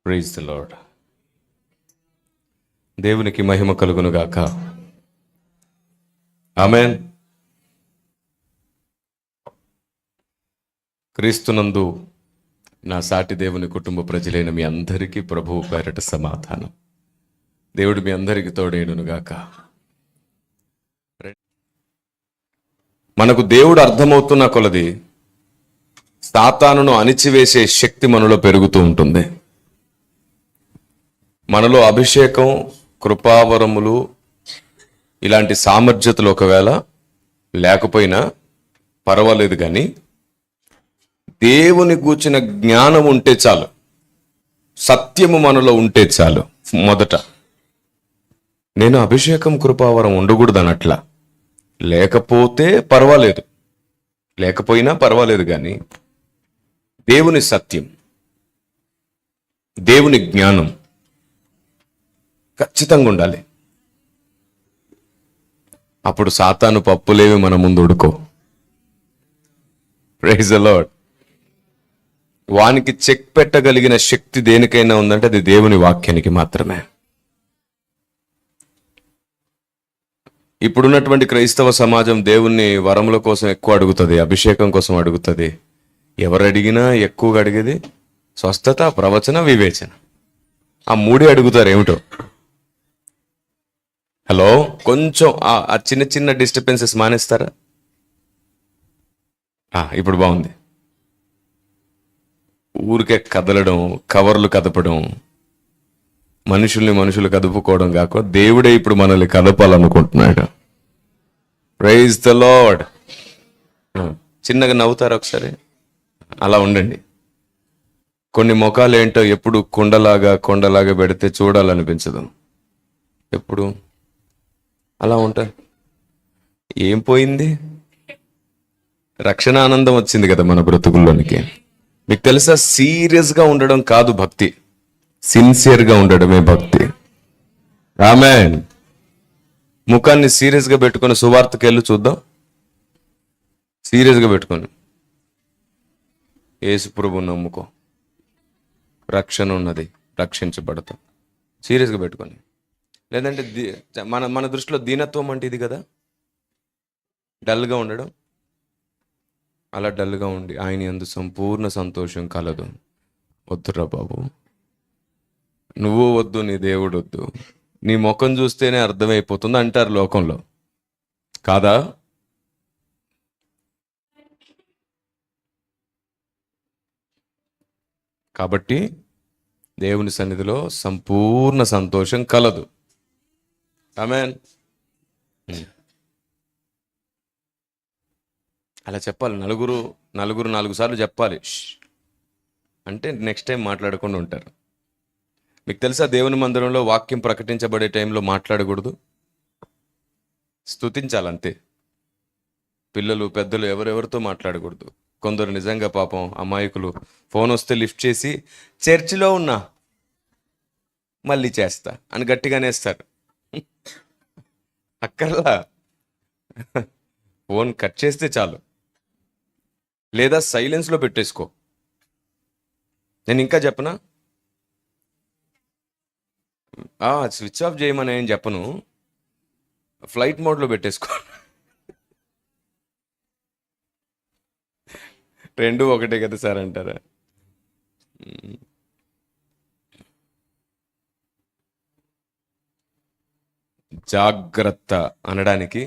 Praise the lord. దేవునికి మహిమ కలుగును గాక. ఆమేన్. క్రీస్తునందు నా సాటి దేవుని కుటుంబ ప్రజలైన మీ అందరికీ ప్రభువు పేరట సమాధానం. దేవుడు మీ అందరికీ తోడేయును గాక. మనకు దేవుడు అర్థమవుతున్న కొలది సాతానును అణిచివేసే శక్తి మనలో పెరుగుతూ ఉంటుంది. మనలో అభిషేకం, కృపావరములు, ఇలాంటి సామర్థ్యతలు ఒకవేళ లేకపోయినా పర్వాలేదు, కానీ దేవుని గూర్చిన జ్ఞానం ఉంటే చాలు, సత్యము మనలో ఉంటే చాలు. మొదట నేను అభిషేకం, కృపావరం ఉండకూడదనట్లా, లేకపోతే పర్వాలేదు, లేకపోయినా పర్వాలేదు, కానీ దేవుని సత్యం, దేవుని జ్ఞానం ఖచ్చితంగా ఉండాలి. అప్పుడు సాతాను పప్పులేవి మన ముందు ఉడుకో. Praise the Lord. వానికి చెక్ పెట్టగలిగిన శక్తి దేనికైనా ఉందంటే అది దేవుని వాక్యానికి మాత్రమే. ఇప్పుడున్నటువంటి క్రైస్తవ సమాజం దేవుణ్ణి వరముల కోసం ఎక్కువ అడుగుతుంది, అభిషేకం కోసం అడుగుతుంది. ఎవరు అడిగినా ఎక్కువగా అడిగేది స్వస్థత, ప్రవచన, వివేచన. ఆ మూడే అడుగుతారు. ఏమిటో హలో, కొంచెం ఆ చిన్న చిన్న డిస్టర్బెన్సెస్ మానేస్తారా? ఇప్పుడు బాగుంది. ఊరికే కదలడం, కవర్లు కదపడం, మనుషులు కదుపుకోవడం కాక దేవుడే ఇప్పుడు మనల్ని కదపాలనుకుంటున్నాడు. Praise the lord. చిన్నగా నవ్వుతారు ఒకసారి, అలా ఉండండి. కొన్ని ముఖాలు ఏంటో ఎప్పుడు కొండలాగా పెడితే చూడాలనిపించదు. ఎప్పుడు అలా ఉంటారు. ఏం పోయింది? రక్షణ ఆనందం వచ్చింది కదా మన బ్రతుకుల్లోనికి. మీకు తెలుసా, సీరియస్గా ఉండడం కాదు భక్తి, సిన్సియర్గా ఉండడమే భక్తి. ఆమేన్. ముఖాన్ని సీరియస్గా పెట్టుకొని సువార్తకి వెళ్ళి చూద్దాం. సీరియస్గా పెట్టుకొని యేసు ప్రభువుని నమ్ముకో, రక్షణ ఉన్నది, రక్షించబడతాం. సీరియస్గా పెట్టుకొని. లేదంటే మన దృష్టిలో దీనత్వం అంటే ఇది కదా, డల్గా ఉండడం. అలా డల్గా ఉండి ఆయన యందు సంపూర్ణ సంతోషం కలదు. వద్దురా బాబు, నువ్వు వద్దు, నీ దేవుడు వద్దు, నీ ముఖం చూస్తేనే అర్థమైపోతుంది అంటారు లోకంలో, కాదా? కాబట్టి దేవుని సన్నిధిలో సంపూర్ణ సంతోషం కలదు. ఆమేన్. అలా చెప్పాలి. నలుగురు 4 సార్లు చెప్పాలి. అంటే నెక్స్ట్ టైం మాట్లాడకుండా ఉంటారు. మీకు తెలుసా, దేవుని మందిరంలో వాక్యం ప్రకటించబడే టైంలో మాట్లాడకూడదు, స్తుతించాలంతే. పిల్లలు, పెద్దలు ఎవరెవరితో మాట్లాడకూడదు. కొందరు నిజంగా పాపం అమాయకులు ఫోన్ వస్తే లిఫ్ట్ చేసి చర్చిలో ఉన్నా మళ్ళీ చేస్తా అని గట్టిగానేస్తారు. అక్కర్లా, ఫోన్ కట్ చేస్తే చాలు, లేదా సైలెన్స్లో పెట్టేసుకో. నేను ఇంకా చెప్పనా, స్విచ్ ఆఫ్ చేయమని ఏం చెప్పను, ఫ్లైట్ మోడ్లో పెట్టేసుకో. రెండు ఒకటే కదా సార్ అంటారా? జాగ్రత్త అనడానికి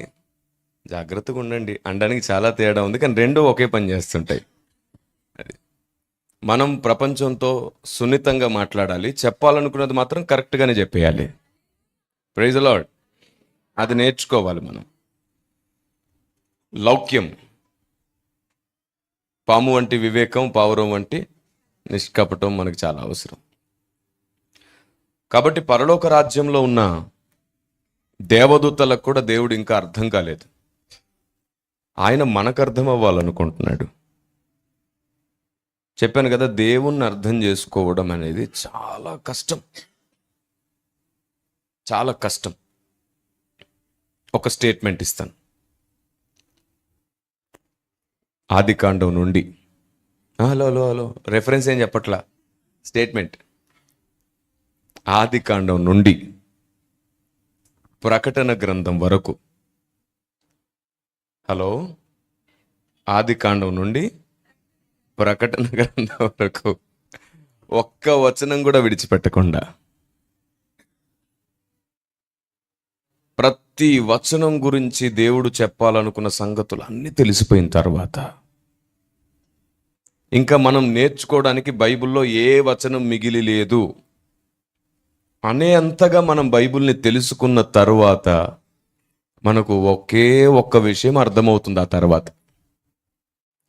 జాగ్రత్తగా ఉండండి అనడానికి చాలా తేడా ఉంది, కానీ రెండు ఒకే పని చేస్తుంటాయి. అది మనం ప్రపంచంతో సున్నితంగా మాట్లాడాలి, చెప్పాలనుకున్నది మాత్రం కరెక్ట్గానే చెప్పేయాలి. Praise the Lord. అది నేర్చుకోవాలి మనం. లౌక్యం, పాము వంటి వివేకం, పావురం వంటి నిష్కపటం మనకు చాలా అవసరం. కాబట్టి పరలోక రాజ్యంలో ఉన్న దేవదూతలకు కూడా దేవుడు ఇంకా అర్థం కాలేదు. ఆయన మనకు అర్థం అవ్వాలనుకుంటున్నాడు. చెప్పాను కదా, దేవుణ్ణి అర్థం చేసుకోవడం అనేది చాలా కష్టం, చాలా కష్టం. ఒక స్టేట్మెంట్ ఇస్తాను. ఆదికాండం నుండి, హలో రెఫరెన్స్ ఏం చెప్పట్లా, స్టేట్మెంట్. ఆది కాండం నుండి ప్రకటన గ్రంథం వరకు. హలో, ఆది కాండం నుండి ప్రకటన గ్రంథం వరకు ఒక్క వచనం కూడా విడిచిపెట్టకుండా ప్రతి వచనం గురించి దేవుడు చెప్పాలనుకున్న సంగతులు అన్నీ తెలిసిపోయిన తర్వాత ఇంకా మనం నేర్చుకోవడానికి బైబిల్లో ఏ వచనం మిగిలి లేదు అనే అంతగా మనం బైబిల్ని తెలుసుకున్న తరువాత మనకు ఒకే ఒక్క విషయం అర్థమవుతుంది. ఆ తర్వాత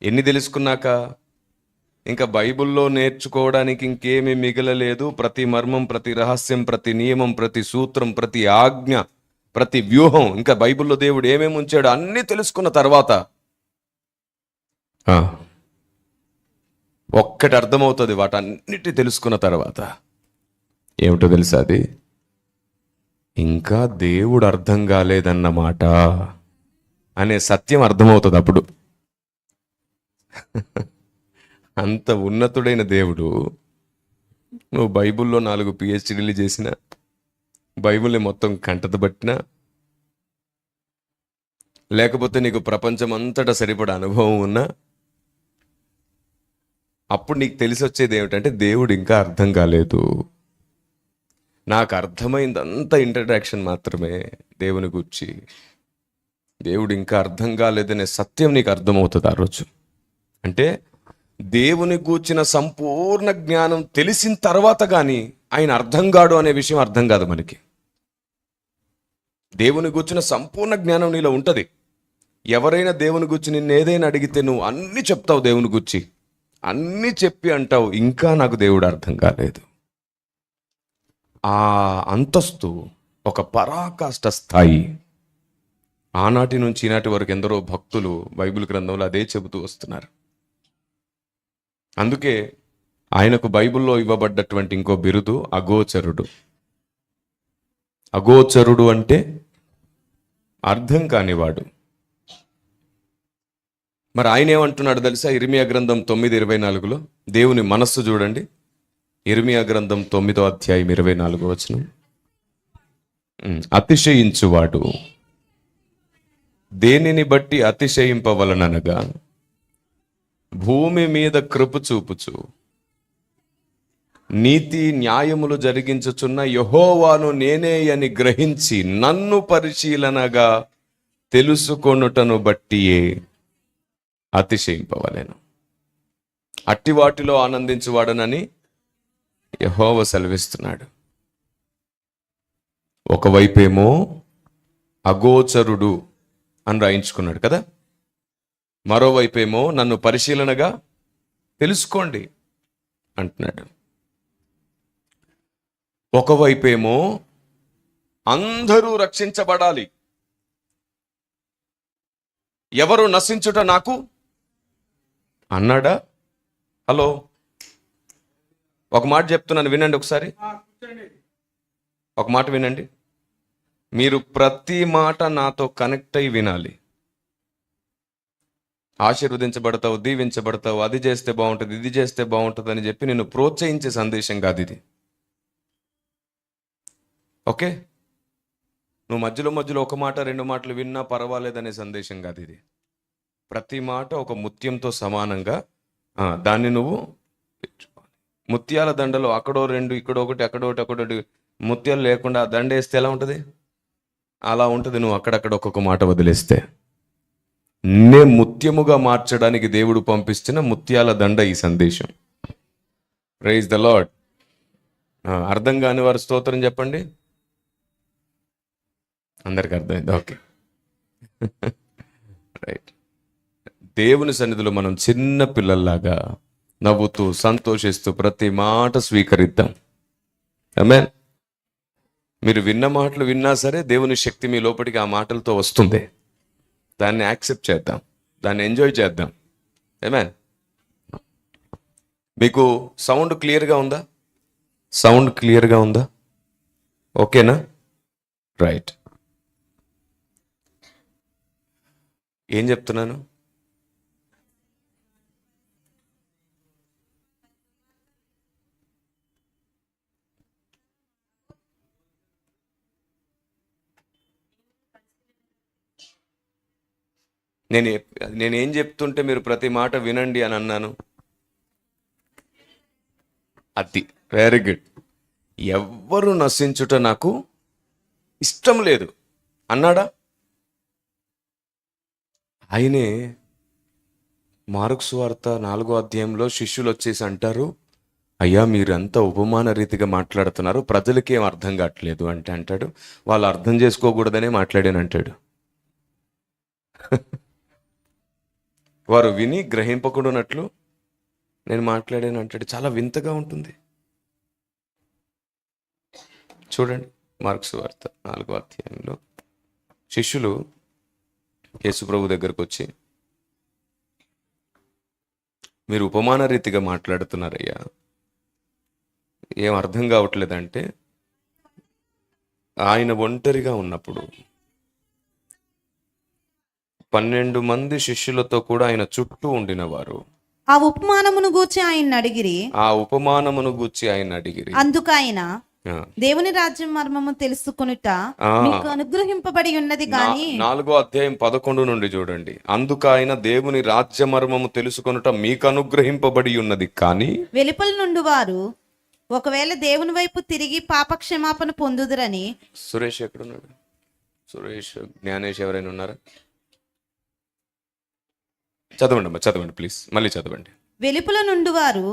ఎన్ని తెలుసుకున్నాక ఇంకా బైబిల్లో నేర్చుకోవడానికి ఇంకేమీ మిగలలేదు. ప్రతి మర్మం, ప్రతి రహస్యం, ప్రతి నియమం, ప్రతి సూత్రం, ప్రతి ఆజ్ఞ, ప్రతి వ్యూహం, ఇంకా బైబిల్లో దేవుడు ఏమేమి ఉంచాడో అన్నీ తెలుసుకున్న తర్వాత ఒక్కటి అర్థమవుతుంది. వాటన్నిటి తెలుసుకున్న తర్వాత ఏమిటో తెలుసా? అది ఇంకా దేవుడు అర్థం కాలేదన్నమాట అనే సత్యం అర్థమవుతుంది అప్పుడు. అంత ఉన్నతుడైన దేవుడు, నువ్వు బైబిల్లో 4 PhDలు చేసిన, బైబిల్ని మొత్తం కంటతబట్టినా, లేకపోతే నీకు ప్రపంచం అంతటా సరిపడ అనుభవం ఉన్నా, అప్పుడు నీకు తెలిసి వచ్చేది ఏమిటంటే దేవుడు ఇంకా అర్థం కాలేదు. నాకు అర్థమైందంతా ఇంట్రడక్షన్ మాత్రమే దేవుని గురించి. దేవుడు ఇంకా అర్థం కాలేదనే సత్యం నీకు అర్థమవుతుంది ఆ రోజు. అంటే దేవుని గూర్చిన సంపూర్ణ జ్ఞానం తెలిసిన తర్వాత కానీ ఆయన అర్థం కాడు అనే విషయం అర్థం కాదు మనకి. దేవుని గూర్చిన సంపూర్ణ జ్ఞానం నీలో ఉంటుంది. ఎవరైనా దేవుని గూర్చి నిన్ను ఏదైనా అడిగితే నువ్వు అన్నీ చెప్తావు, దేవుని గూర్చి అన్నీ చెప్పి అంటావు, ఇంకా నాకు దేవుడు అర్థం కాలేదు. ఆ అంతస్తు ఒక పరాకాష్ఠ స్థాయి. ఆనాటి నుంచి ఈనాటి వరకు ఎందరో భక్తులు బైబిల్ గ్రంథంలో అదే చెబుతూ వస్తున్నారు. అందుకే ఆయనకు బైబిల్లో ఇవ్వబడ్డటువంటి ఇంకో బిరుదు అగోచరుడు. అగోచరుడు అంటే అర్థం కానివాడు. మరి ఆయన ఏమంటున్నాడు తెలుసా? ఇర్మియా గ్రంథం 9:24లో దేవుని మనస్సు చూడండి. ఇర్మియా గ్రంథం 9వ అధ్యాయం 24వ వచనం. అతిశయించువాడు దేనిని బట్టి అతిశయింపవలననగా భూమి మీద కృప చూపుచు నీతి న్యాయములు జరిగించుచున్న యెహోవాను నేనే అని గ్రహించి నన్ను పరిశీలనగా తెలుసుకొనుటను బట్టియే అతిశయింపవలెను. అట్టి వాటిలో ఆనందించువాడనని యెహోవా సెలవిస్తున్నాడు. ఒకవైపేమో అగోచరుడు అని రాయించుకున్నాడు కదా, మరోవైపేమో నన్ను పరిశీలనగా తెలుసుకోండి అంటున్నాడు. ఒకవైపేమో అందరూ రక్షించబడాలి, ఎవరు నశించుట నాకు అన్నాడా? హలో, ఒక మాట చెప్తున్నాను వినండి ఒకసారి. ఒక మాట వినండి. మీరు ప్రతి మాట నాతో కనెక్ట్ అయి వినాలి. ఆశీర్వదించబడతావు, దీవించబడతావు, అది చేస్తే బాగుంటుంది, ఇది చేస్తే బాగుంటుంది అని చెప్పి నిన్ను ప్రోత్సహించే సందేశం కాదు ఇది. ఓకే, నువ్వు మధ్యలో మధ్యలో ఒక మాట 2 మాటలు విన్నా పర్వాలేదనే సందేశం కాదు ఇది. ప్రతి మాట ఒక ముత్యంతో సమానంగా దాన్ని నువ్వు ముత్యాల దండలో అక్కడో 2, ఇక్కడో 1, అక్కడో 1, అక్కడో 1 ముత్యాలు లేకుండా దండ వేస్తే ఎలా ఉంటుంది? అలా ఉంటుంది. నువ్వు అక్కడక్కడ ఒక్కొక్క మాట వదిలేస్తే ముత్యముగా మార్చడానికి దేవుడు పంపిస్తున్న ముత్యాల దండ ఈ సందేశం. Praise the lord. అర్థం కాని వారు స్తోత్రం చెప్పండి. అందరికి అర్థమైంది? Okay, right. దేవుని సన్నిధిలో మనం చిన్న పిల్లల్లాగా నవ్వుతూ సంతోషిస్తూ ప్రతి మాట స్వీకరిద్దాం. ఆమేన్. మీరు విన్న మాటలు విన్నా సరే దేవుని శక్తి మీ లోపలికి ఆ మాటలతో వస్తుంది. దాన్ని యాక్సెప్ట్ చేద్దాం, దాన్ని ఎంజాయ్ చేద్దాం. ఆమేన్. మీకు సౌండ్ క్లియర్గా ఉందా? సౌండ్ క్లియర్గా ఉందా? ఓకేనా? రైట్. ఏం చెప్తున్నాను? నేను నేనేం చెప్తుంటే మీరు ప్రతి మాట వినండి అని అన్నాను. అది వెరీ గుడ్. ఎవ్వరు నశించుట నాకు ఇష్టం లేదు అన్నాడా? ఆయనే మార్కు సువార్త 4వ అధ్యాయంలో శిష్యులు వచ్చేసి అంటారు, అయ్యా మీరంతా ఉపమాన రీతిగా మాట్లాడుతున్నారు, ప్రజలకి ఏం అర్థం కావట్లేదు అంటే అంటాడు, వాళ్ళు అర్థం చేసుకోకూడదనే మాట్లాడానంటాడు. వారు విని గ్రహింపకూడనట్లు నేను మాట్లాడాను అంటాడు. చాలా వింతగా ఉంటుంది. చూడండి మార్కు సువార్త 4వ అధ్యాయంలో శిష్యులు యేసుప్రభు దగ్గరకు వచ్చి, మీరు ఉపమాన రీతిగా మాట్లాడుతున్నారయ్యా, ఏం అర్థం కావట్లేదంటే, ఆయన ఒంటరిగా ఉన్నప్పుడు 12 మంది శిష్యులతో కూడా ఆయన చుట్టూ ఉండిన వారు ఆ ఉపమానమును గూర్చి ఆయన అడిగిరి. అందుకైన దేవుని రాజ్యం మర్మము తెలుసుకొనుట మీకు అనుగ్రహింపబడి ఉన్నది గాని. 4వ అధ్యాయం 11 నుండి చూడండి. అందుకైన దేవుని రాజ్య మర్మము తెలుసుకొనుట మీకు అనుగ్రహింపబడి ఉన్నది కానీ వెలుపల నుండి వారు ఒకవేళ దేవుని వైపు తిరిగి పాప క్షమాపణ పొందుదురని. సురేష్ ఎక్కడున్నాడు? సురేష్, జ్ఞానేష్ ఎవరైనా ఉన్నారా? చదవండి అమ్మా, చదవండి ప్లీజ్, మళ్ళీ చదవండి. వెలుపల నుండి వారు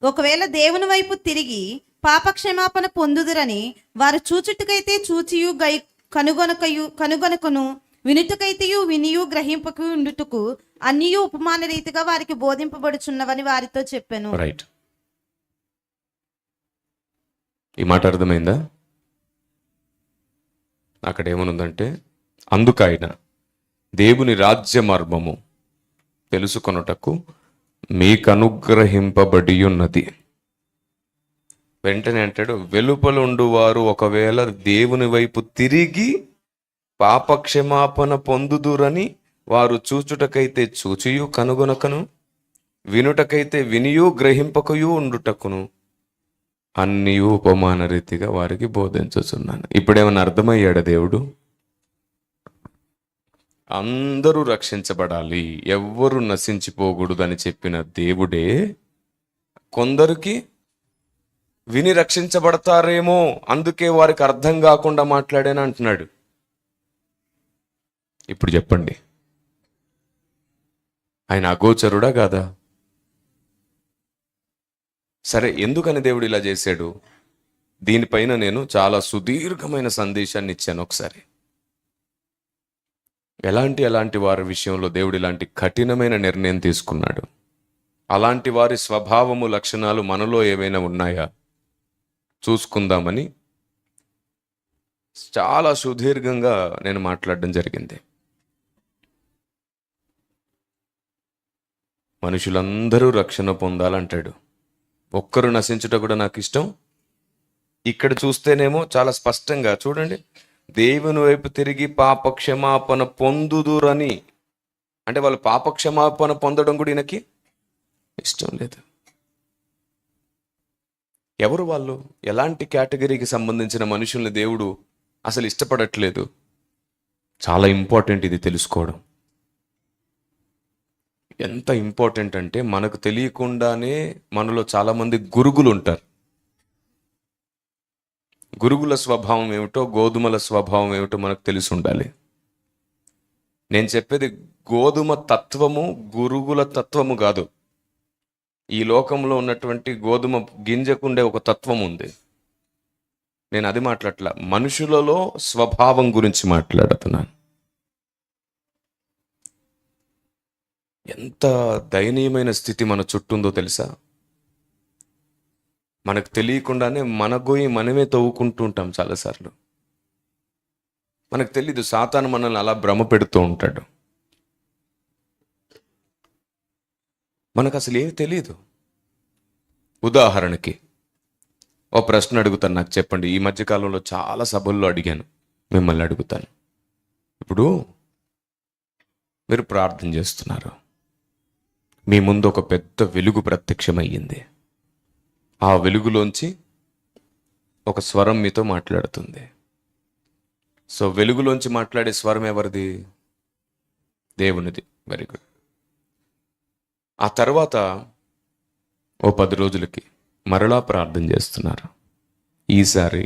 ఒకవేళ దేవుని వైపు తిరిగి పాప క్షమాపణ పొందుదురని వారు చూచుటకైతే చూచియు కనుగొనకను, వినుటకైతేయు వినియు గ్రహింపకు ఉండుటకు అన్నియు ఉపమాన రీతిగా వారికి బోధింపబడుచున్నవని వారితో చెప్పాను. రైట్, ఈ మాట అర్థమైందా? అక్కడ ఏమనుందంటే, అందుకైన దేవుని రాజ్య మర్మము తెలుసుకొనుటకు మీకు అనుగ్రహింపబడి ఉన్నది. వెంటనే అంటాడు, వెలుపలుండు వారు ఒకవేళ దేవుని వైపు తిరిగి పాపక్షమాపణ పొందుదురని వారు చూచుటకైతే చూచియు కనుగొనకను, వినుటకైతే వినియు గ్రహింపకయు ఉండుటకును అన్ని ఉపమాన రీతిగా వారికి బోధించుచున్నాను. ఇప్పుడేమన్నా అర్థమయ్యాడా దేవుడు? అందరూ రక్షించబడాలి, ఎవ్వరు నశించిపోకూడదని చెప్పిన దేవుడే కొందరికి విని రక్షించబడతారేమో అందుకే వారికి అర్థం కాకుండా మాట్లాడాను అంటున్నాడు. ఇప్పుడు చెప్పండి, ఆయన అగోచరుడా కాదా? సరే, ఎందుకని దేవుడు ఇలా చేశాడు? దీనిపైన నేను చాలా సుదీర్ఘమైన సందేశాన్ని ఇచ్చాను ఒకసారి. ఎలాంటి వారి విషయంలో దేవుడు ఇలాంటి కఠినమైన నిర్ణయం తీసుకున్నాడు? అలాంటి వారి స్వభావము లక్షణాలు మనలో ఏవైనా ఉన్నాయా చూసుకుందామని చాలా సుదీర్ఘంగా నేను మాట్లాడడం జరిగింది. మనుషులందరూ రక్షణ పొందాలంటాడు, ఒక్కరు నశించుట కూడా నాకు ఇష్టం. ఇక్కడ చూస్తేనేమో చాలా స్పష్టంగా చూడండి, దేవుని వైపు తిరిగి పాపక్షమాపణ పొందుదురని అంటే వాళ్ళు పాపక్షమాపణ పొందడం కూడా ఈయనకి ఇష్టం లేదు. ఎవరు వాళ్ళు? ఎలాంటి కేటగిరీకి సంబంధించిన మనుషుల్ని దేవుడు అసలు ఇష్టపడట్లేదు? చాలా ఇంపార్టెంట్ ఇది తెలుసుకోవడం. ఎంత ఇంపార్టెంట్ అంటే, మనకు తెలియకుండానే మనలో చాలామంది గురుగులు ఉంటారు. గురుగుల స్వభావం ఏమిటో, గోధుమల స్వభావం ఏమిటో మనకు తెలిసి ఉండాలి. నేను చెప్పేది గోధుమ తత్వము, గురుగుల తత్వము కాదు. ఈ లోకంలో ఉన్నటువంటి గోధుమ గింజకుండే ఒక తత్వం ఉంది. నేను అది మాట్లాడట్లా, మనుషులలో స్వభావం గురించి మాట్లాడుతున్నాను. ఎంత దయనీయమైన స్థితి మన చుట్టూ ఉందో తెలుసా? మనకు తెలియకుండానే మన గోయి మనమే తవ్వుకుంటూ ఉంటాం చాలాసార్లు. మనకు తెలీదు, సాతాను మనల్ని అలా భ్రమ పెడుతూ ఉంటాడు. మనకు అసలు ఏమి తెలియదు. ఉదాహరణకి ఓ ప్రశ్న అడుగుతాను, నాకు చెప్పండి. ఈ మధ్యకాలంలో చాలా సభల్లో అడిగాను, మిమ్మల్ని అడుగుతాను. ఇప్పుడు మీరు ప్రార్థన చేస్తున్నారు, మీ ముందు ఒక పెద్ద వెలుగు ప్రత్యక్షమయ్యింది. ఆ వెలుగులోంచి ఒక స్వరం మీతో మాట్లాడుతుంది. సో వెలుగులోంచి మాట్లాడే స్వరం ఎవరిది? దేవునిది. Very good. ఆ తర్వాత ఓ 10 రోజులకి మరలా ప్రార్థన చేస్తున్నారు. ఈసారి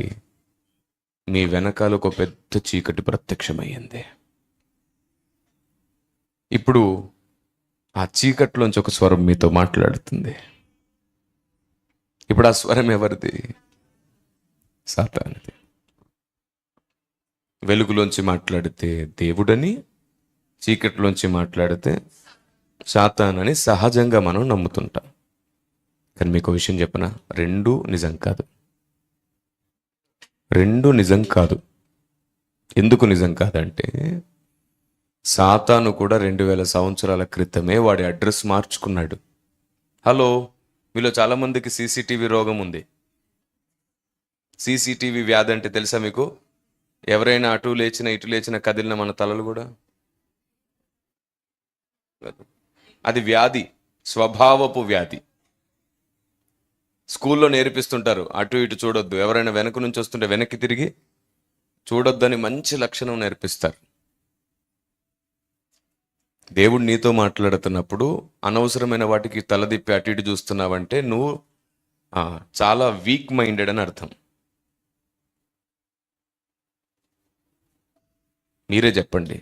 మీ వెనకాల ఒక పెద్ద చీకటి ప్రత్యక్షమయ్యింది. ఇప్పుడు ఆ చీకట్లోంచి ఒక స్వరం మీతో మాట్లాడుతుంది. ఇప్పుడు ఆ స్వరం ఎవరిది? సాతానుది. వెలుగులోంచి మాట్లాడితే దేవుడని, చీకట్లోంచి మాట్లాడితే సాతానని సహజంగా మనం నమ్ముతుంటాం. కానీ మీకు విషయం చెప్పనా, రెండూ నిజం కాదు. రెండూ నిజం కాదు. ఎందుకు నిజం కాదంటే, సాతాను కూడా 2000 సంవత్సరాల క్రితమే వాడి అడ్రస్ మార్చుకున్నాడు. హలో, మీలో చాలామందికి సీసీటీవీ రోగం ఉంది. సీసీటీవీ వ్యాధి అంటే తెలుసా మీకు? ఎవరైనా అటు లేచిన ఇటు లేచిన కదిలిన మన తలలు కూడా, అది వ్యాధి, స్వభావపు వ్యాధి. స్కూల్లో నేర్పిస్తుంటారు, అటు ఇటు చూడొద్దు, ఎవరైనా వెనక నుంచి వస్తుంటే వెనక్కి తిరిగి చూడొద్దని మంచి లక్షణం నేర్పిస్తారు. దేవుడు నీతో మాట్లాడుతున్నప్పుడు అనవసరమైన వాటికి తలదిప్పి అటు ఇటు చూస్తున్నావంటే నువ్వు చాలా వీక్ మైండెడ్ అని అర్థం. మీరే చెప్పండి,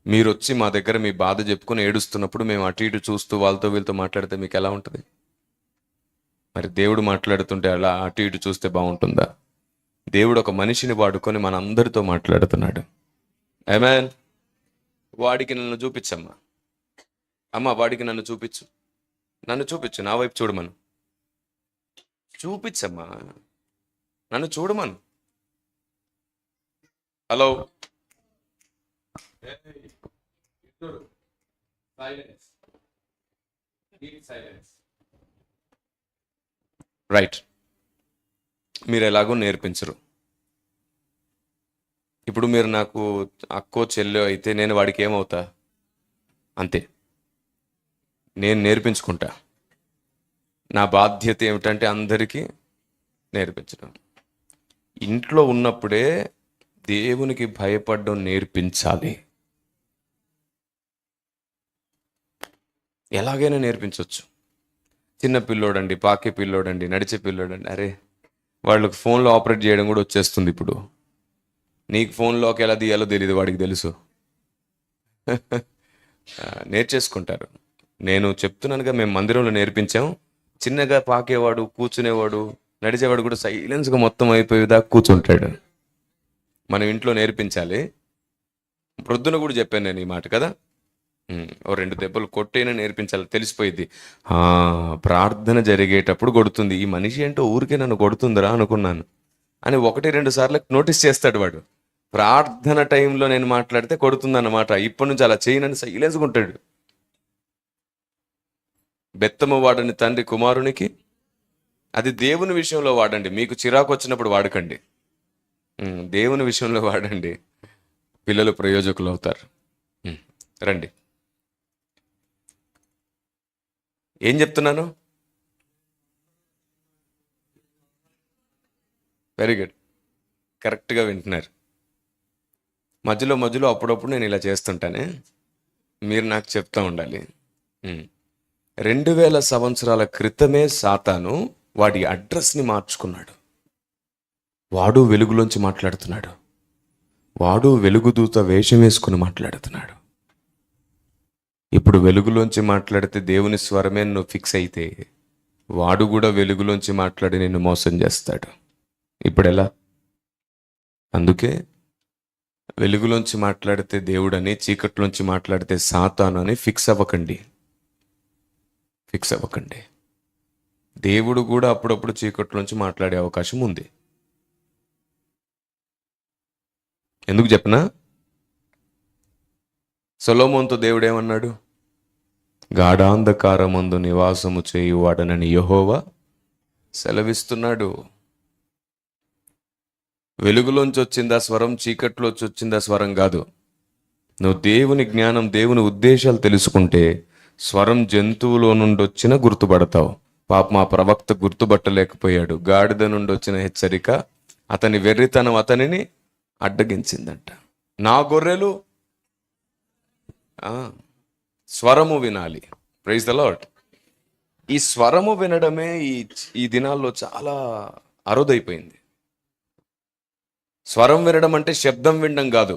మీరు వచ్చి మా దగ్గర మీ బాధ చెప్పుకొని ఏడుస్తున్నప్పుడు మేము అటు ఇటు చూస్తూ వాళ్ళతో వీళ్ళతో మాట్లాడితే మీకు ఎలా ఉంటుంది? మరి దేవుడు మాట్లాడుతుంటే అలా అటు ఇటు చూస్తే బాగుంటుందా? దేవుడు ఒక మనిషిని వాడుకొని మన అందరితో మాట్లాడుతున్నాడు. ఆమేన్. వాడికి నన్ను చూపించమ్మా, అమ్మ వాడికి నన్ను చూపించు, నన్ను చూపించు, నా వైపు చూడమను, చూపించమ్మా, నన్ను చూడమను. Hello, right. మీరు ఎలాగో నేర్పించరు. ఇప్పుడు మీరు నాకు అక్కో చెల్లో అయితే నేను వాడికి ఏమవుతా? అంతే. నేను నేర్పించుకుంటా. నా బాధ్యత ఏమిటంటే అందరికీ నేర్పించడం. ఇంట్లో ఉన్నప్పుడే దేవునికి భయపడడం నేర్పించాలి. ఎలాగైనా నేర్పించవచ్చు. చిన్న పిల్లోడండి, పాకే పిల్లోడండి, నడిచే పిల్లోడండి, అరే వాళ్ళకి ఫోన్లో ఆపరేట్ చేయడం కూడా వచ్చేస్తుంది ఇప్పుడు. నీకు ఫోన్లోకి ఎలా తీయాలో తెలియదు, వాడికి తెలుసు. నేర్చేసుకుంటారు. నేను చెప్తున్నానుగా, మేము మందిరంలో నేర్పించాం. చిన్నగా పాకేవాడు, కూర్చునేవాడు, నడిచేవాడు కూడా సైలెన్స్గా మొత్తం అయిపోయేదాకా కూర్చుంటాడు. మనం ఇంట్లో నేర్పించాలి. ప్రొద్దున కూడా చెప్పాను నేను ఈ మాట కదా, ఓ 2 దెబ్బలు కొట్టైనా నేర్పించాలి. తెలిసిపోయింది. ప్రార్థన జరిగేటప్పుడు కొడుతుంది, ఈ మనిషి ఏంటో ఊరికే నన్ను కొడుతుందిరా అనుకున్నాను అని 1-2 సార్లు నోటీస్ చేస్తాడు వాడు. ప్రార్థన టైంలో నేను మాట్లాడితే కొడుతుందన్నమాట. ఇప్పటి నుంచి అలా చేయనని సైలెన్స్గా ఉంటాడు. బెత్తము వాడని తండ్రి కుమారునికి, అది దేవుని విషయంలో వాడండి. మీకు చిరాకు వచ్చినప్పుడు వాడకండి, దేవుని విషయంలో వాడండి. పిల్లలు ప్రయోజకులు అవుతారు. రండి, ఏం చెప్తున్నాను? వెరీ గుడ్, కరెక్ట్గా వింటున్నారు. మధ్యలో మధ్యలో అప్పుడప్పుడు నేను ఇలా చేస్తుంటానే, మీరు నాకు చెప్తా ఉండాలి. 2000 సంవత్సరాల క్రితమే సాతాను వాడి అడ్రస్ని మార్చుకున్నాడు. వాడు వెలుగులోంచి మాట్లాడుతున్నాడు. వాడు వెలుగుదూత వేషం వేసుకుని మాట్లాడుతున్నాడు. ఇప్పుడు వెలుగులోంచి మాట్లాడితే దేవుని స్వరమే నువ్వు ఫిక్స్ అయితే, వాడు కూడా వెలుగులోంచి మాట్లాడి నిన్ను మోసం చేస్తాడు. ఇప్పుడు ఎలా? అందుకే వెలుగులోంచి మాట్లాడితే దేవుడని, చీకట్లోంచి మాట్లాడితే సాతాను అని ఫిక్స్ అవ్వకండి. ఫిక్స్ అవ్వకండి. దేవుడు కూడా అప్పుడప్పుడు చీకట్లోంచి మాట్లాడే అవకాశం ఉంది. ఎందుకు చెప్పనా? సొలొమోనుతో దేవుడు ఏమన్నాడు? గాఢాంధకారమందు నివాసము చేయువాడనని యెహోవా సెలవిస్తున్నాడు. వెలుగులోంచి వచ్చిందా స్వరం, చీకట్లోంచి వచ్చిందా స్వరం కాదు. నువ్వు దేవుని జ్ఞానం, దేవుని ఉద్దేశాలు తెలుసుకుంటే స్వరం జంతువులో నుండి వచ్చిన గుర్తుపడతావు. పాప మా ప్రవక్త గుర్తుపట్టలేకపోయాడు. గాడిద నుండి వచ్చిన హెచ్చరిక అతని వెర్రితనం అతనిని అడ్డగించిందంట. నా గొర్రెలు స్వరము వినాలి. Praise the lord. ఈ స్వరము వినడమే ఈ దినాల్లో చాలా అరుదైపోయింది. స్వరం వినడం అంటే శబ్దం వినడం కాదు.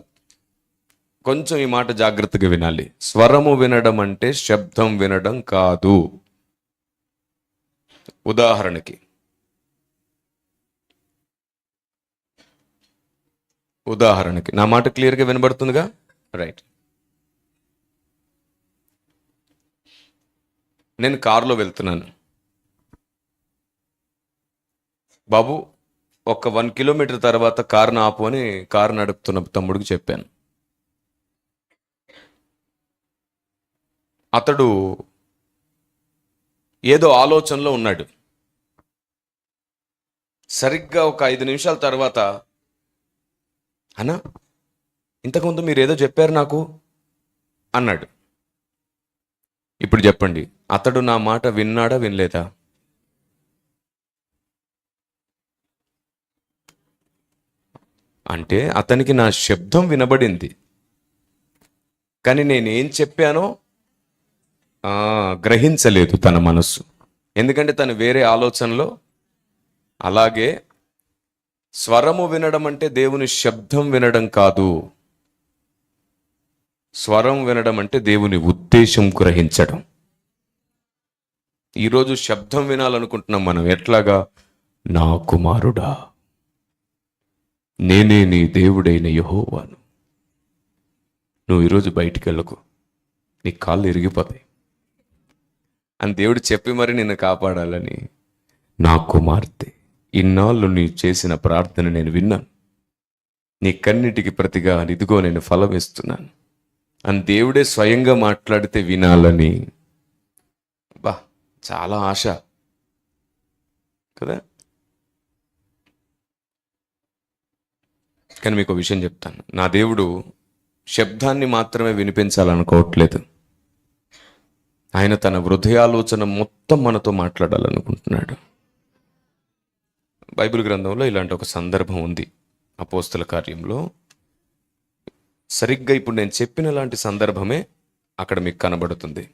కొంచెం ఈ మాట జాగ్రత్తగా వినాలి. స్వరము వినడం అంటే శబ్దం వినడం కాదు. ఉదాహరణకి నా మాట క్లియర్గా వినబడుతుందిగా? రైట్. నేను కారులో వెళ్తున్నాను. బాబు, ఒక 1 కిలోమీటర్ తర్వాత కారును ఆపు అని కారు నడుపుతున్న తమ్ముడికి చెప్పాను. అతడు ఏదో ఆలోచనలో ఉన్నాడు. సరిగ్గా ఒక 5 నిమిషాల తర్వాత, అన్నా ఇంతకుముందు మీరు ఏదో చెప్పారు నాకు అన్నాడు. ఇప్పుడు చెప్పండి, అతడు నా మాట విన్నాడా వినలేదా? అంటే అతనికి నా శబ్దం వినబడింది, కానీ నేనేం చెప్పానో గ్రహించలేదు తన మనస్సు. ఎందుకంటే తను వేరే ఆలోచనలో. అలాగే స్వరము వినడం అంటే దేవుని శబ్దం వినడం కాదు. స్వరం వినడం అంటే దేవుని ఉద్దేశం గ్రహించడం. ఈరోజు శబ్దం వినాలనుకుంటున్నాం మనం. ఎట్లాగా? నా కుమారుడా, నేనే నీ దేవుడైన యెహోవాను, నువ్వు ఈరోజు బయటికి వెళ్ళకు, నీ కాళ్ళు ఇరిగిపోతాయి అని దేవుడు చెప్పి మరి నిన్ను కాపాడాలని. నా కుమార్తె, ఇన్నాళ్ళు నీ చేసిన ప్రార్థన నేను విన్నాను, నీ కన్నిటికి ప్రతిగా ఇదిగో నేను ఫలం ఇస్తున్నాను అని దేవుడే స్వయంగా మాట్లాడితే వినాలని. బా, చాలా ఆశ కదా. కానీ మీకు ఒక విషయం చెప్తాను, నా దేవుడు శబ్దాన్ని మాత్రమే వినిపించాలనుకోవట్లేదు. ఆయన తన హృదయాలోచన మొత్తం మనతో మాట్లాడాలనుకుంటున్నాడు. బైబిల్ గ్రంథంలో ఇలాంటి ఒక సందర్భం ఉంది. అపోస్తల కార్యంలో సరిగ్గా ఇప్పుడు నేను చెప్పిన లాంటి సందర్భమే అక్కడ మీకు కనబడుతుంది.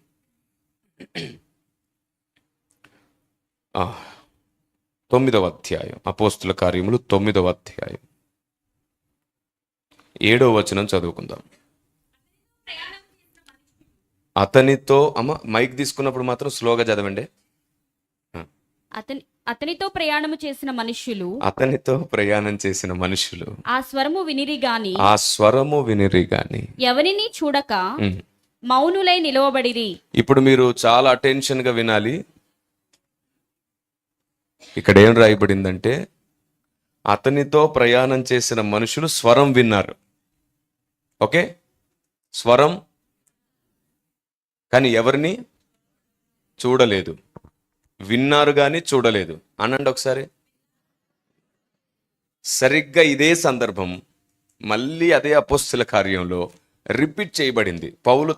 9వ అధ్యాయం, అపోస్తల కార్యములు 9వ అధ్యాయం 7వ వచనం చదువుకుందాం. అతనితో, అమ్మ మైక్ తీసుకున్నప్పుడు మాత్రం స్లోగా చదవండి. అతనితో ప్రయాణము చేసిన మనుష్యులు, అతనితో ప్రయాణం చేసిన మనుషులు ఆ స్వరము వినిరి గాని ఎవరిని చూడక మౌనులై నిలవబడిరి. ఇప్పుడు మీరు చాలా అటెన్షన్ గా వినాలి. ఇక్కడ ఏం రాయబడిందంటే, అతనితో ప్రయాణం చేసిన మనుషులు స్వరం విన్నారు. ఓకే, స్వరం, కానీ ఎవరిని చూడలేదు. విన్నారు కానీ చూడలేదు అనండి ఒకసారి. సరిగ్గా ఇదే సందర్భం మళ్ళీ అదే అపోస్తల కార్యంలో రిపీట్ చేయబడింది. పౌలు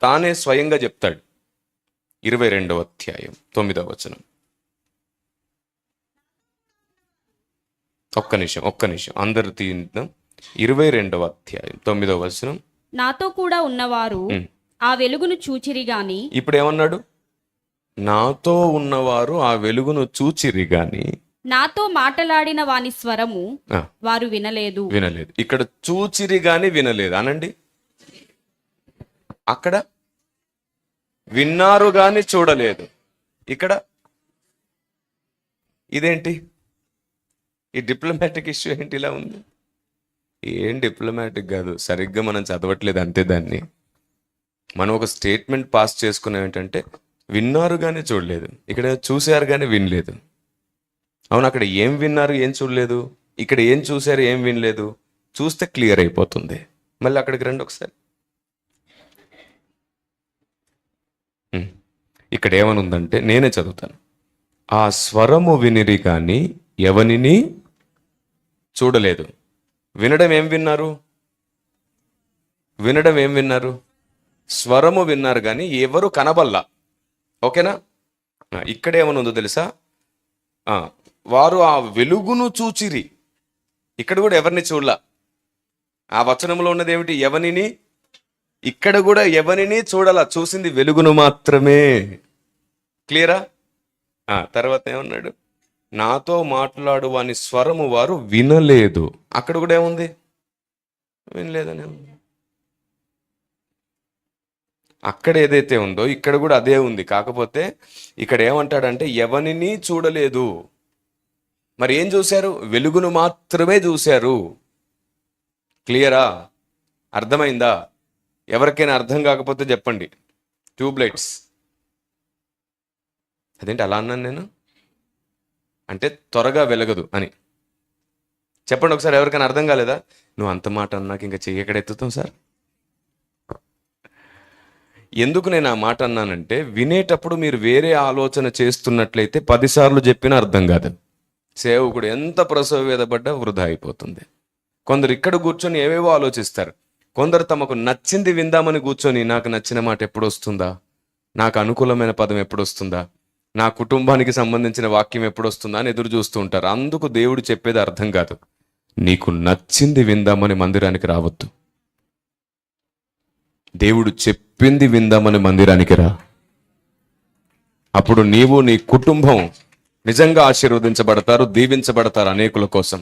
తానే స్వయంగా చెప్తాడు. 22వ అధ్యాయం 9వ వచనం. ఒక్క నిమిషం అందరు తీద్దాం. 22వ అధ్యాయం 9వ వచనం. నాతో కూడా ఉన్నవారు ఆ వెలుగును చూచిరి గాని. ఇప్పుడు ఏమన్నాడు? నాతో ఉన్నవారు ఆ వెలుగును చూచిరి గాని నాతో మాట్లాడిన వాని స్వరము వారు వినలేదు. ఇక్కడ చూచిరి గాని వినలేదు అనండి. అక్కడ విన్నారు గాని చూడలేదు. ఇక్కడ ఇదేంటి? ఈ డిప్లొమాటిక్ ఇష్యూ ఏంటి ఇలా ఉంది? ఏం డిప్లొమాటిక్ కాదు, సరిగ్గా మనం చదవట్లేదు అంతే. దాన్ని మనం ఒక స్టేట్మెంట్ పాస్ చేసుకున్నాం ఏంటంటే, విన్నారు కానీ చూడలేదు. ఇక్కడ చూశారు కానీ వినలేదు. అవును, అక్కడ ఏం విన్నారు ఏం చూడలేదు, ఇక్కడ ఏం చూశారు ఏం వినలేదు. చూస్తే క్లియర్ అయిపోతుంది. మళ్ళీ అక్కడికి రండి ఒకసారి. ఇక్కడ ఏమని ఉందంటే, నేనే చదువుతాను. ఆ స్వరము వినిరి కానీ ఎవనిని చూడలేదు. వినడం ఏం విన్నారు? స్వరము విన్నారు కానీ ఎవరు కనబల్లా. ఓకేనా? ఇక్కడ ఏమని ఉందో తెలుసా? వారు ఆ వెలుగును చూచిరి. ఇక్కడ కూడా ఎవరిని చూడలా. ఆ వచనంలో ఉన్నది ఏమిటి? ఇక్కడ కూడా ఎవరిని చూడాల, చూసింది వెలుగును మాత్రమే. క్లియరా? తర్వాత ఏమన్నాడు? నాతో మాట్లాడు వాని స్వరము వారు వినలేదు. అక్కడ కూడా ఏముంది? వినలేదని ఉంది. అక్కడ ఏదైతే ఉందో ఇక్కడ కూడా అదే ఉంది. కాకపోతే ఇక్కడ ఏమంటాడంటే ఎవరిని చూడలేదు. మరి ఏం చూశారు? వెలుగును మాత్రమే చూశారు. క్లియరా? అర్థమైందా? ఎవరికైనా అర్థం కాకపోతే చెప్పండి. ట్యూబ్లైట్స్. అదేంటి అలా అన్నాను నేను? అంటే త్వరగా వెలగదు అని చెప్పండి ఒకసారి. ఎవరికైనా అర్థం కాలేదా? నువ్వు అంత మాట అన్నాక ఇంకా చెయ్యి ఎక్కడ ఎత్తుతాం సార్? ఎందుకు నేను ఆ మాట అన్నానంటే, వినేటప్పుడు మీరు వేరే ఆలోచన చేస్తున్నట్లయితే 10 సార్లు చెప్పినా అర్థం కాదు. సేవకుడు ఎంత ప్రసవ వేదపడ్డా వృధా అయిపోతుంది. కొందరు ఇక్కడ కూర్చొని ఏవేవో ఆలోచిస్తారు. కొందరు తమకు నచ్చింది విందామని కూర్చొని, నాకు నచ్చిన మాట ఎప్పుడు వస్తుందా, నాకు అనుకూలమైన పదం ఎప్పుడు వస్తుందా, నా కుటుంబానికి సంబంధించిన వాక్యం ఎప్పుడు వస్తుందా అని ఎదురు చూస్తూ ఉంటారు. అందుకు దేవుడు చెప్పేది అర్థం కాదు. నీకు నచ్చింది విందామని మందిరానికి రావద్దు. దేవుడు చెప్పింది విందామని మందిరానికి రా. అప్పుడు నీవు నీ కుటుంబం నిజంగా ఆశీర్వదించబడతారు, దీవించబడతారు అనేకుల కోసం.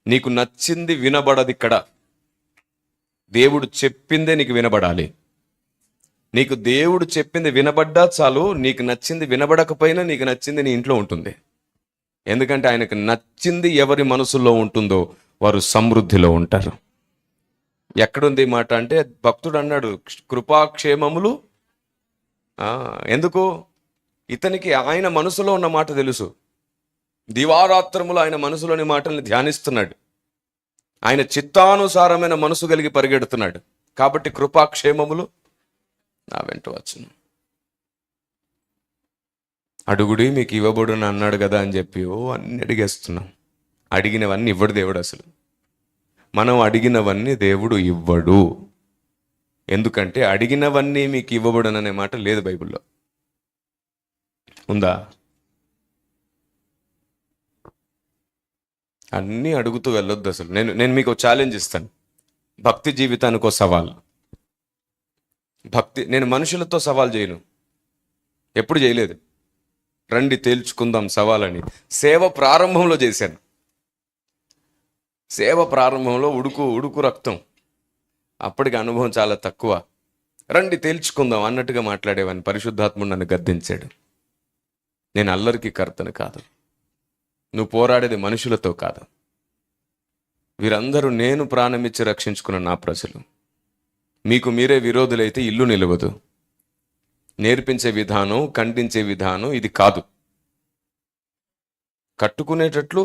నీకు నచ్చింది వినబడదు ఇక్కడ. దేవుడు చెప్పిందే నీకు వినబడాలి. నీకు దేవుడు చెప్పింది వినబడ్డా చాలు. నీకు నచ్చింది వినబడకపోయినా నీకు నచ్చింది నీ ఇంట్లో ఉంటుంది. ఎందుకంటే ఆయనకు నచ్చింది ఎవరి మనసులో ఉంటుందో వారు సమృద్ధిలో ఉంటారు. ఎక్కడుంది మాట అంటే, భక్తుడు అన్నాడు కృపాక్షేమములు. ఎందుకు? ఇతనికి ఆయన మనసులో ఉన్న మాట తెలుసు. దివారాత్రములు ఆయన మనసులోని మాటల్ని ధ్యానిస్తున్నాడు. ఆయన చిత్తానుసారమైన మనసు కలిగి పరిగెడుతున్నాడు. కాబట్టి కృపాక్షేమములు నా వెంట వచ్చును. అడుగుడి మీకు ఇవ్వబడును అన్నాడు కదా అని చెప్పి అన్ని అడిగేస్తున్నాం. అడిగినవన్నీ ఇవ్వడు దేవుడు. అసలు మనం అడిగినవన్నీ దేవుడు ఇవ్వడు. ఎందుకంటే అడిగినవన్నీ మీకు ఇవ్వబడును అనే మాట లేదు బైబిల్లో. ఉందా? అన్నీ అడుగుతూ వెళ్ళొద్దు. అసలు నేను మీకు ఛాలెంజ్ ఇస్తాను. భక్తి జీవితానికి ఒక సవాల్. నేను మనుషులతో సవాల్ చేయను, ఎప్పుడు చేయలేదు. రండి తేల్చుకుందాం సవాలని సేవ ప్రారంభంలో చేశాను. సేవ ప్రారంభంలో ఉడుకు రక్తం. అప్పటికి అనుభవం చాలా తక్కువ. రండి తేల్చుకుందాం అన్నట్టుగా మాట్లాడేవాడిని. పరిశుద్ధాత్ముడు నన్ను గద్దించాడు. నేను అల్లరికి కర్తను కాదు. నువ్వు పోరాడేది మనుషులతో కాదు. వీరందరూ నేను ప్రాణమిచ్చి రక్షించుకున్న నా ప్రజలు. మీకు మీరే విరోధులైతే ఇల్లు నిలవదు. నేర్పించే విధానం, ఖండించే విధానం ఇది కాదు. కట్టుకునేటట్లు,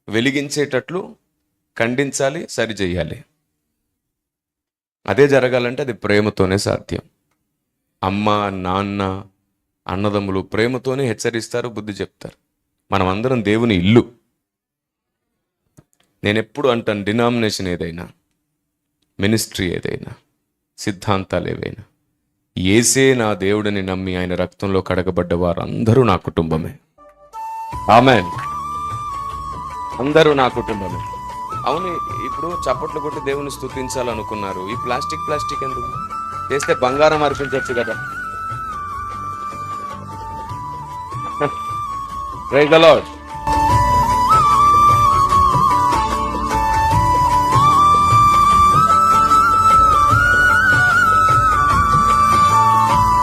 వెలిగించేటట్లు ఖండించాలి, సరిచేయాలి. అదే జరగాలంటే అది ప్రేమతోనే సాధ్యం. అమ్మ, నాన్న, అన్నదమ్ములు ప్రేమతోనే హెచ్చరిస్తారు, బుద్ధి చెప్తారు. మనం అందరం దేవుని ఇల్లు. నేను ఎప్పుడు అంటాను, డినామినేషన్ ఏదైనా, మినిస్ట్రీ ఏదైనా, సిద్ధాంతాలు ఏవైనా, యేసే నా దేవుడిని నమ్మి ఆయన రక్తంలో కడగబడ్డ వారందరూ నా కుటుంబమే. ఆమేన్. అందరూ నా కుటుంబమే. అవును, ఇప్పుడు చప్పట్లు కొట్టి దేవుని స్తుతించాలనుకున్నారు. ఈ ప్లాస్టిక్ ఎందుకు చేస్తే? బంగారం అర్పించవచ్చు కదా. Praise the lord.